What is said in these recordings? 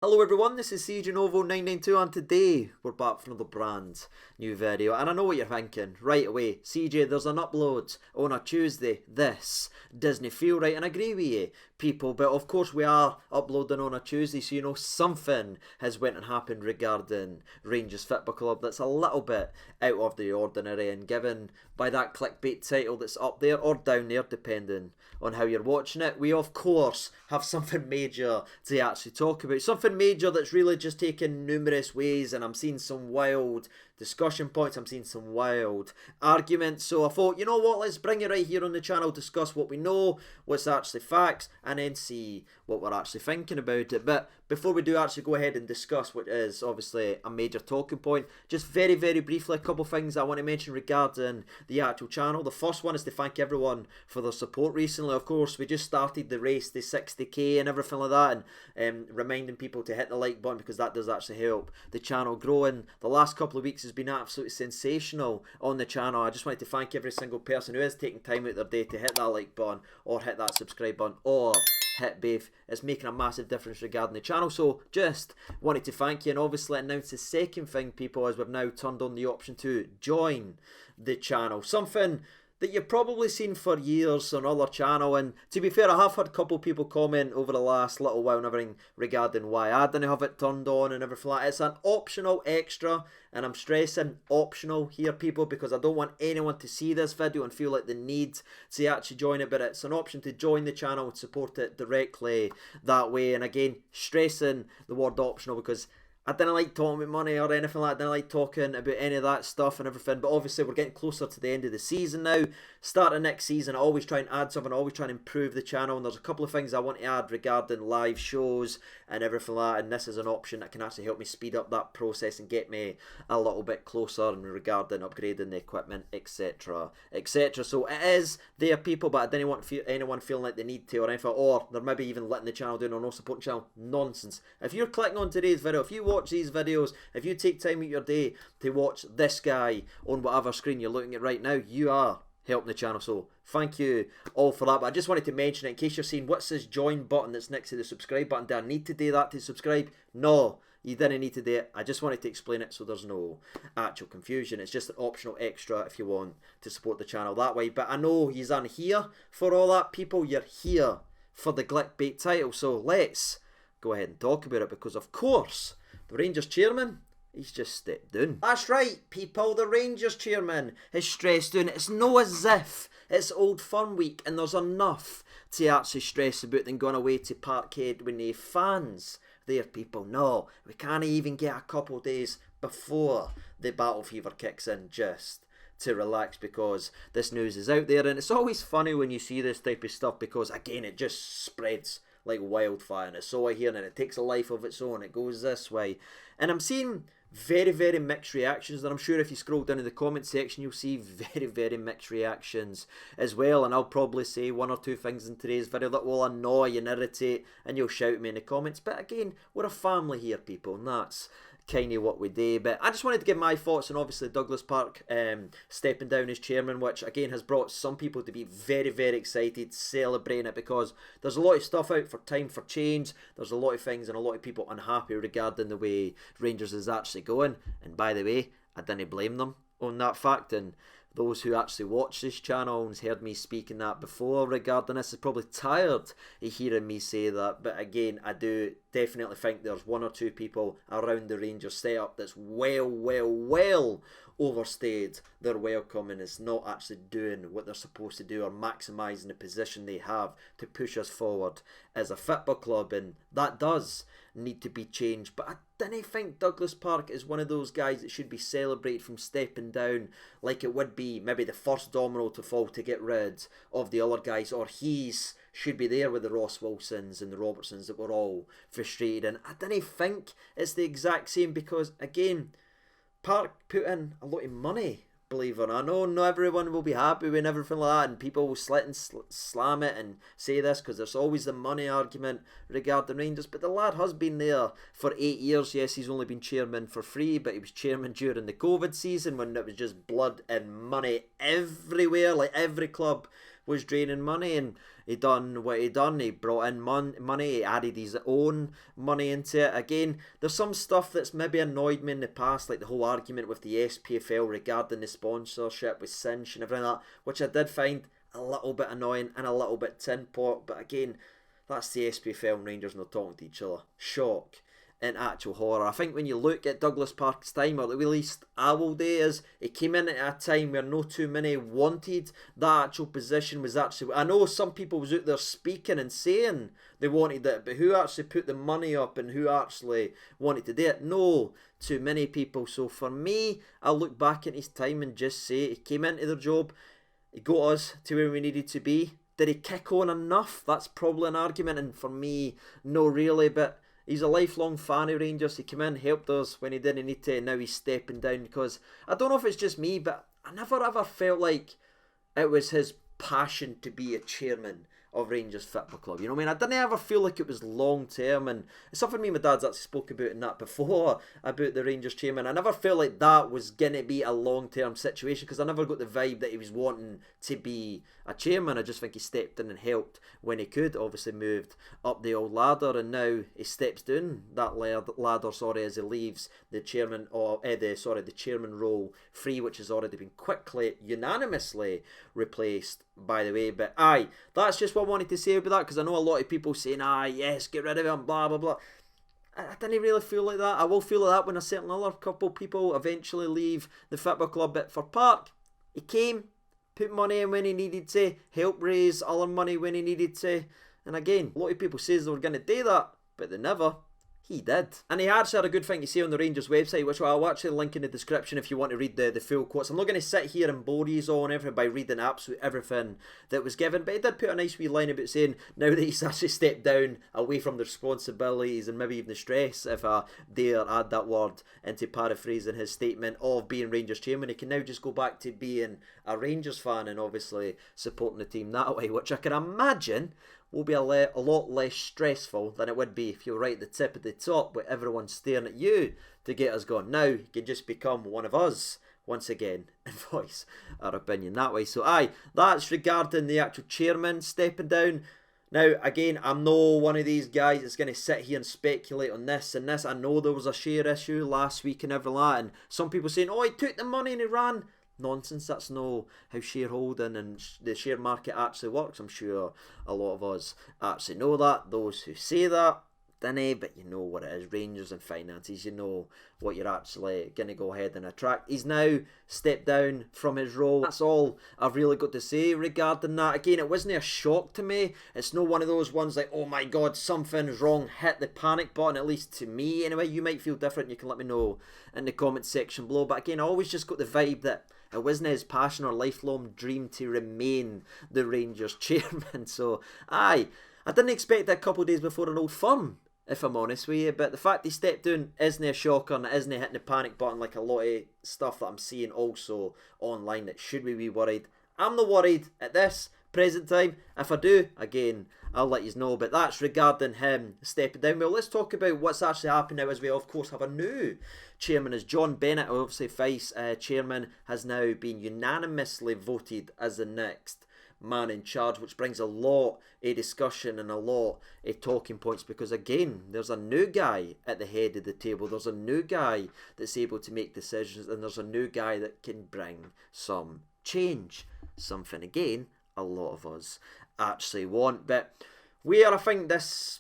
Hello everyone, this is cjnovo 992 and today we're back for another brand new video. And I know what you're thinking right away. CJ, there's an upload on a Tuesday. This doesn't feel right, and I agree with you, people. But of course we are uploading on a Tuesday, so you know something has went and happened regarding Rangers Football Club that's a little bit out of the ordinary, and given by that clickbait title that's up there or down there depending on how you're watching it, we of course have something major to actually talk about. Something major that's really just taken numerous ways, and I'm seeing some wild discussion points, I'm seeing some wild arguments. So I thought, you know what, let's bring it right here on the channel, discuss what we know, what's actually facts, and then see what we're actually thinking about it. But before we do actually go ahead and discuss what is obviously a major talking point, just very briefly a couple of things I want to mention regarding the actual channel. The first one is to thank everyone for their support recently. Of course, we just started the race to 60k and everything like that, and reminding people to hit the like button because that does actually help the channel grow. And the last couple of weeks has been absolutely sensational on the channel. I just wanted to thank every single person who is taking time out of their day to hit that like button or hit that subscribe button or hit both. It's making a massive difference regarding the channel, so just wanted to thank you. And obviously announce the second thing, people, as we've now turned on the option to join the channel, something that you've probably seen for years on other channel. And to be fair, I have had a couple of people comment over the last little while and everything regarding why I didn't have it turned on and everything like that. It's an optional extra, and I'm stressing optional here, people, because I don't want anyone to see this video and feel like the need to actually join it. But it's an option to join the channel and support it directly that way. And again, stressing the word optional because I didn't like talking about money or anything like that. I didn't like talking about any of that stuff and everything. But obviously we're getting closer to the end of the season now. Starting next season, I always try and add something. I always try and improve the channel. And there's a couple of things I want to add regarding live shows and everything like that. And this is an option that can actually help me speed up that process and get me a little bit closer in regarding upgrading the equipment, etc, etc. So it is there, people, but I didn't want anyone feeling like they need to or anything, or they're maybe even letting the channel down or no supporting the channel. Nonsense. If you're clicking on today's video, if you watch these videos, if you take time out your day to watch this guy on whatever screen you're looking at right now, you are helping the channel. So thank you all for that. But I just wanted to mention it in case you're saying, what's this join button that's next to the subscribe button? Do I need to do that to subscribe? No, you didn't need to do it. I just wanted to explain it so there's no actual confusion. It's just an optional extra if you want to support the channel that way. But I know you're on here for all that, people. You're here for the clickbait title. So let's go ahead and talk about it, because of course the Rangers chairman, he's just stepped down. That's right, people, the Rangers chairman is stressed down. It's no as if it's Old Firm week and there's enough to actually stress about than going away to Parkhead with no fans there, people. No, we can't even get a couple of days before the battle fever kicks in just to relax, because this news is out there. And it's always funny when you see this type of stuff, because again, it just spreads like wildfire, and it's so I hear, and it takes a life of its own. It goes this way, and I'm seeing very mixed reactions, and I'm sure if you scroll down in the comment section you'll see very mixed reactions as well. And I'll probably say one or two things in today's video that will annoy and irritate, and you'll shout at me in the comments. But again, we're a family here, people, and that's kind of what we do. But I just wanted to give my thoughts on obviously Douglas Park stepping down as chairman, which again has brought some people to be very excited, celebrating it, because there's a lot of stuff out for time for change. There's a lot of things and a lot of people unhappy regarding the way Rangers is actually going. And by the way, I didn't blame them on that fact, and those who actually watch this channel and heard me speaking that before regarding this is probably tired of hearing me say that. But again, I do definitely think there's one or two people around the Rangers setup that's well overstayed their welcome and is not actually doing what they're supposed to do or maximising the position they have to push us forward as a football club, and that does need to be changed. But I didn't think Douglas Park is one of those guys that should be celebrated from stepping down like it would be maybe the first domino to fall to get rid of the other guys, or he's should be there with the Ross Wilsons and the Robertsons that were all frustrated. And I didn't think it's the exact same, because again, Park put in a lot of money, believe it or not. I know not everyone will be happy with everything like that, and people will slit and slam it and say this because there's always the money argument regarding Rangers. But the lad has been there for 8 years. Yes, he's only been chairman for 3, but he was chairman during the COVID season when it was just blood and money everywhere. Like every club was draining money, and he done what he done. He brought in money, he added his own money into it. Again, there's some stuff that's maybe annoyed me in the past, like the whole argument with the SPFL regarding the sponsorship with Cinch and everything like that, which I did find a little bit annoying and a little bit tin pot. But again, that's the SPFL and Rangers not talking to each other. Shock and actual horror. I think when you look at Douglas Park's time, or at least I will do, is he came in at a time where no too many wanted that actual position. Was actually, I know some people was out there speaking and saying they wanted it, but who actually put the money up and who actually wanted to do it? No too many people. So for me, I'll look back at his time and just say he came into the job, he got us to where we needed to be. Did he kick on enough? That's probably an argument, and for me, no really. But he's a lifelong fan of Rangers. He came in, helped us when he didn't need to, and now he's stepping down because I don't know if it's just me, but I never ever felt like it was his passion to be a chairman of Rangers Football Club. You know what I mean? I didn't ever feel like it was long term, and it's something me and my dad's actually spoke about in that before, about the Rangers chairman. I never felt like that was going to be a long term situation because I never got the vibe that he was wanting to be a chairman. I just think he stepped in and helped when he could. Obviously moved up the old ladder, and now he steps down that ladder. As he leaves the chairman or the chairman role free, which has already been quickly unanimously replaced, by the way. But aye, that's just what I wanted to say about that, because I know a lot of people saying, yes, get rid of him, blah blah blah. I didn't really feel like that. I will feel like that when a certain other couple people eventually leave the football club. But for Park, he came, put money in when he needed to, helped raise other money when he needed to. And again, a lot of people says they were going to do that, but they never. He did. And he actually had a good thing to say on the Rangers website, which I'll actually link in the description if you want to read the full quotes. I'm not going to sit here and bore you all and everything by reading absolutely everything that was given, but he did put a nice wee line about saying now that he's actually stepped down away from the responsibilities and maybe even the stress, if I dare add that word into paraphrasing his statement, of being Rangers chairman, he can now just go back to being a Rangers fan and obviously supporting the team that way, which I can imagine will be a lot less stressful than it would be if you were right at the tip of the top with everyone staring at you to get us going. Now you can just become one of us once again and voice our opinion that way. So aye, that's regarding the actual chairman stepping down. Now again, I'm no one of these guys that's going to sit here and speculate on this and this. I know there was a share issue last week and everything like that, and some people saying, he took the money and he ran. Nonsense. That's no how shareholding and the share market actually works. I'm sure a lot of us actually know that. Those who say that didn't, but you know what it is. Rangers and finances, you know what you're actually going to go ahead and attract. He's now stepped down from his role. That's all I've really got to say regarding that. Again, it wasn't a shock to me. It's not one of those ones like, oh my god, something's wrong, hit the panic button, at least to me anyway. You might feel different. You can let me know in the comment section below. But again, I always just got the vibe that it wasn't his passion or lifelong dream to remain the Rangers chairman. So, aye, I didn't expect that a couple of days before an Old Firm, if I'm honest with you. But the fact he stepped down isn't a shocker, and it isn't hitting the panic button like a lot of stuff that I'm seeing also online that should we be worried. I'm not worried at this present time. If I do, again, I'll let you know. But that's regarding him stepping down. Well, let's talk about what's actually happening now, as we of course have a new chairman. As John Bennett, obviously Vice chairman, has now been unanimously voted as the next man in charge, which brings a lot of discussion and a lot of talking points, because again, there's a new guy at the head of the table. There's a new guy that's able to make decisions, and there's a new guy that can bring some change. Something again a lot of us actually want. But where I think this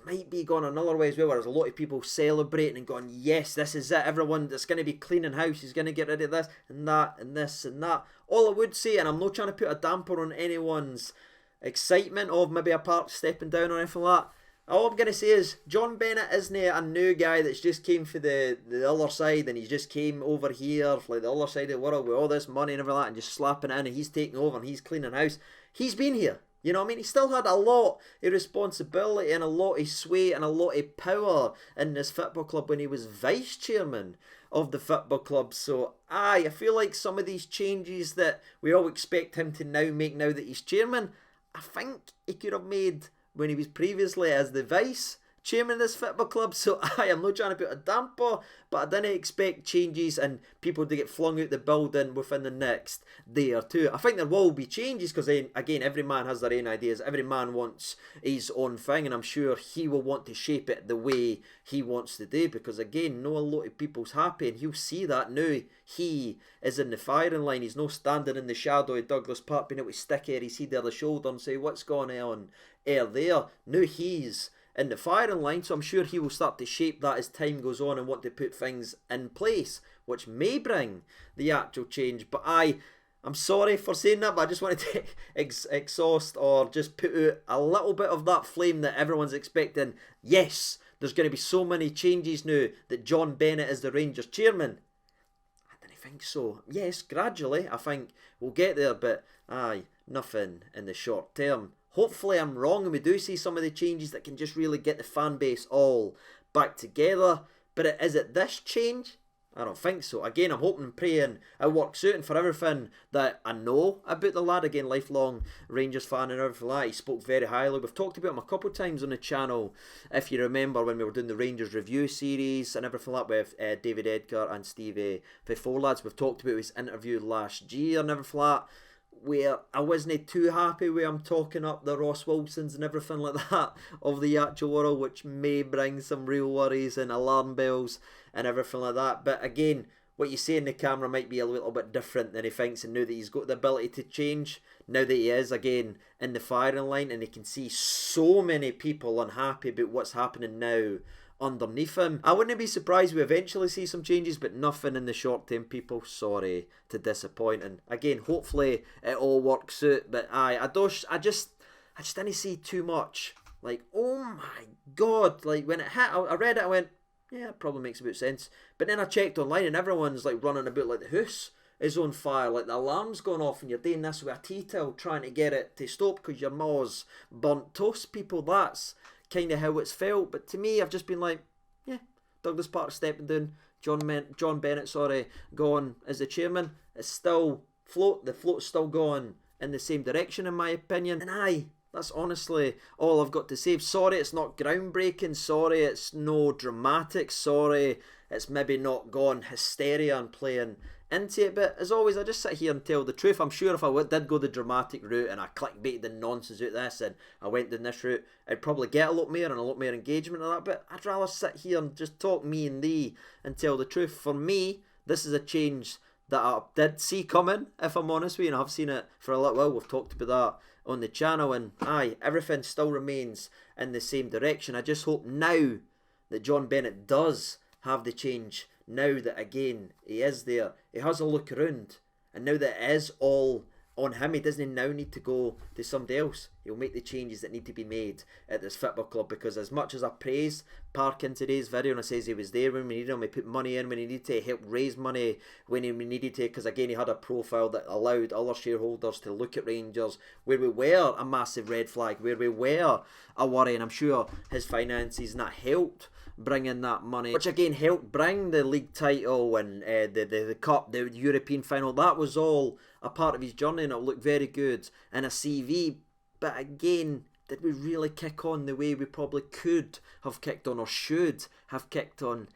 might be going another way as well, where there's a lot of people celebrating and going, yes, this is it, everyone that's going to be cleaning house is going to get rid of this and that and this and that. All I would say, and I'm not trying to put a damper on anyone's excitement of maybe a Park stepping down or anything like that, all I'm going to say is John Bennett isn't a new guy that's just came for the other side, and he's just came over here for like the other side of the world with all this money and everything like that and just slapping it in, and he's taking over and he's cleaning house. He's been here. You know what I mean? He still had a lot of responsibility and a lot of sway and a lot of power in this football club when he was vice chairman of the football club. So I feel like some of these changes that we all expect him to now make now that he's chairman, I think he could have made when he was previously as the vice chairman of this football club, so I am not trying to put a damper, but I didn't expect changes and people to get flung out the building within the next day or two. I think there will be changes because, again, every man has their own ideas. Every man wants his own thing, and I'm sure he will want to shape it the way he wants to do because, again, not a lot of people's happy, and he'll see that now. He is in the firing line. He's not standing in the shadow of Douglas Park being able to stick his head on the shoulder and say, what's going on there? Now he's in the firing line, so I'm sure he will start to shape that as time goes on and want to put things in place, which may bring the actual change. But I'm sorry for saying that, but I just wanted to exhaust or just put out a little bit of that flame that everyone's expecting. Yes, there's going to be so many changes now that John Bennett is the Rangers chairman. I didn't think so. Yes, gradually, I think we'll get there, but nothing in the short term. Hopefully I'm wrong and we do see some of the changes that can just really get the fan base all back together. But is it this change? I don't think so. Again, I'm hoping and praying it works out, and for everything that I know about the lad, again, lifelong Rangers fan and everything like that, he spoke very highly. We've talked about him a couple of times on the channel, if you remember, when we were doing the Rangers review series and everything like that with David Edgar and Stevie, the four lads. We've talked about his interview last year and everything like that, where I wasn't too happy with him talking up the Ross Wilsons and everything like that of the actual world, which may bring some real worries and alarm bells and everything like that. But again, what you see in the camera might be a little bit different than he thinks, and now that he's got the ability to change, now that he is again in the firing line and he can see so many people unhappy about what's happening now underneath him, I wouldn't be surprised we eventually see some changes, but nothing in the short term, people. Sorry to disappoint, and again, hopefully it all works out. But I just didn't see too much. Like, oh my god, like when it hit, I read it, I went, yeah, it probably makes a bit of sense. But then I checked online and everyone's like running about like the house is on fire, like the alarm's gone off and you're doing this with a tea towel trying to get it to stop because your ma's burnt toast. People, that's kind of how it's felt. But to me, I've just been like, yeah, Douglas Park stepping down, John Bennett, gone as the chairman. It's still the float's still going in the same direction in my opinion. And that's honestly all I've got to say. Sorry it's not groundbreaking, sorry it's no dramatic, sorry it's maybe not gone hysteria and playing into it, but as always I just sit here and tell the truth. I'm sure if I did go the dramatic route and I clickbaited the nonsense out this and I went down this route, I'd probably get a lot more and a lot more engagement and that, but I'd rather sit here and just talk me and thee and tell the truth. For me, this is a change that I did see coming, if I'm honest with you, and I've seen it for a little while. We've talked about that on the channel, and everything still remains in the same direction. I just hope now that John Bennett does have the change, now that again he is there, he has a look around, and now that it is all on him, he doesn't now need to go to somebody else. He'll make the changes that need to be made at this football club, because as much as I praised Park in today's video and I says he was there when we needed him, he put money in when he needed to, help raise money when he needed to, because again he had a profile that allowed other shareholders to look at Rangers where we were a massive red flag, where we were a worry, and I'm sure his finances and that helped bring in that money, which again helped bring the league title and the cup, the European final. That was all a part of his journey, and it looked very good in a CV. But again, did we really kick on the way we probably could have kicked on or should have kicked on?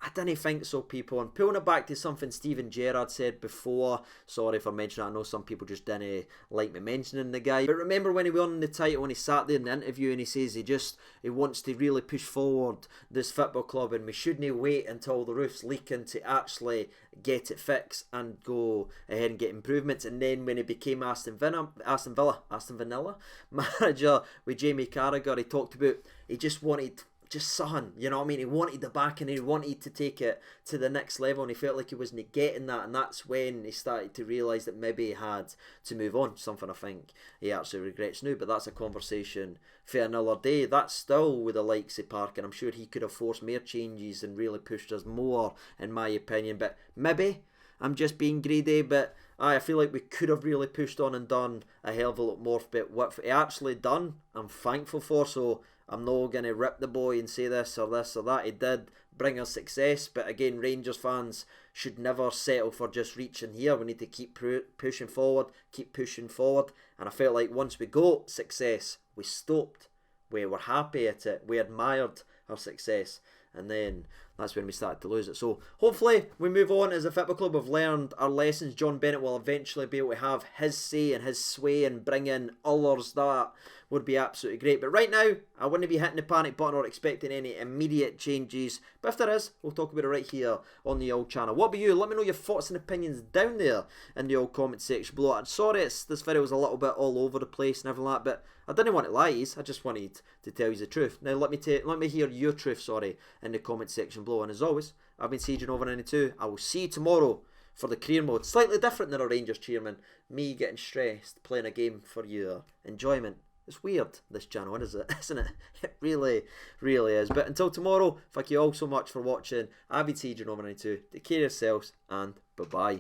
I didn't think so, people. And pulling it back to something Steven Gerrard said before, sorry for mentioning it, I know some people just didn't like me mentioning the guy, but remember when he won the title, when he sat there in the interview and he says he wants to really push forward this football club and we shouldn't wait until the roof's leaking to actually get it fixed and go ahead and get improvements. And then when he became Aston Villa manager with Jamie Carragher, he talked about he just wanted something, you know what I mean? He wanted the back and he wanted to take it to the next level, and he felt like he wasn't getting that, and that's when he started to realise that maybe he had to move on, something I think he actually regrets now, but that's a conversation for another day. That's still with the likes of Park, and I'm sure he could have forced more changes and really pushed us more, in my opinion, but maybe I'm just being greedy, but I feel like we could have really pushed on and done a hell of a lot more, but what he actually done, I'm thankful for, so I'm not going to rip the boy and say this or that. He did bring us success, but again, Rangers fans should never settle for just reaching here. We need to keep pushing forward, and I felt like once we got success, we stopped we were happy at it, we admired her success, and then that's when we started to lose it. So hopefully we move on as a football club. We've learned our lessons. John Bennett will eventually be able to have his say and his sway and bring in others. That would be absolutely great. But right now, I wouldn't be hitting the panic button or expecting any immediate changes. But if there is, we'll talk about it right here on the old channel. What about you? Let me know your thoughts and opinions down there in the old comment section below. I'm sorry this video was a little bit all over the place and everything like that, but I didn't want to lie. I just wanted to tell you the truth. Now let me hear your truth, in the comment section below. And as always, I've been cjnovo92. I will see you tomorrow for the career mode. Slightly different than a Rangers chairman. Me getting stressed, playing a game for your enjoyment. It's weird, this channel, isn't it? It really, really is. But until tomorrow, thank you all so much for watching. I've been cjnovo92. Take care of yourselves, and bye-bye.